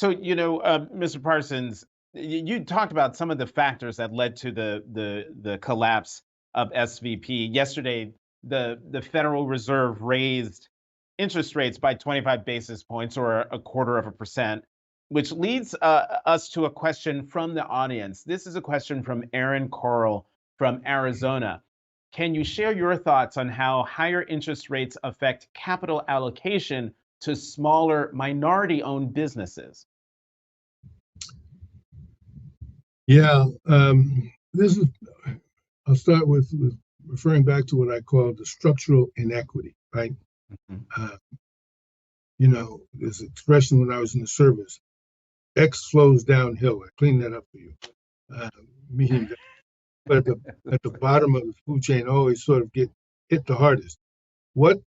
So, Mr. Parsons, you talked about some of the factors that led to the collapse of SVP. Yesterday, the Federal Reserve raised interest rates by 25 basis points, or a quarter of a percent, which leads us to a question from the audience. This is a question from Aaron Coral from Arizona. Can you share your thoughts on how higher interest rates affect capital allocation to smaller minority-owned businesses? Yeah, this is. I'll start with referring back to what I call the structural inequity, right? Mm-hmm. This expression when I was in the service, X flows downhill. I cleaned that up for you, meaning that, but at the bottom of the food chain always sort of get hit the hardest. What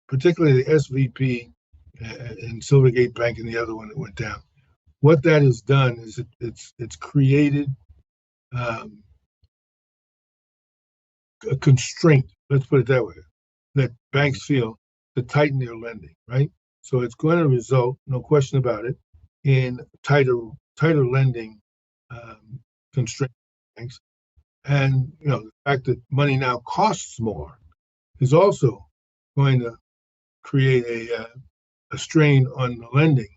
particularly the SVP and Silvergate Bank and the other one that went down. What that has done is it's created a constraint, let's put it that way, that banks feel to tighten their lending, right? So it's going to result, no question about it, in tighter lending constraints. And the fact that money now costs more is also going to create a strain on the lending.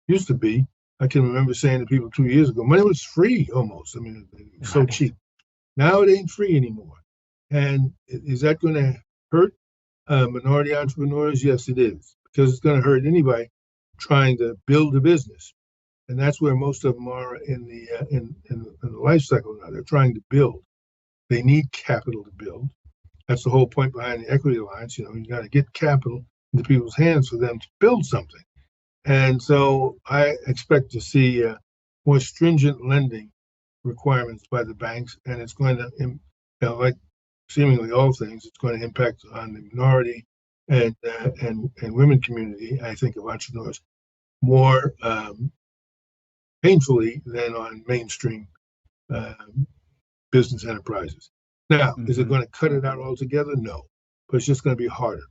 Used to be, I can remember saying to people 2 years ago, money was free almost. I mean, it was so cheap. Now it ain't free anymore. And is that going to hurt minority entrepreneurs? Yes, it is, because it's going to hurt anybody trying to build a business. And that's where most of them are in the life cycle now. They're trying to build. They need capital to build. That's the whole point behind the equity alliance. You got to get capital into people's hands for them to build something. And so I expect to see more stringent lending requirements by the banks, and it's going to, like seemingly all things, it's going to impact on the minority and women community, I think, of entrepreneurs more painfully than on mainstream business enterprises. Now, is it going to cut it out altogether? No, but it's just going to be harder.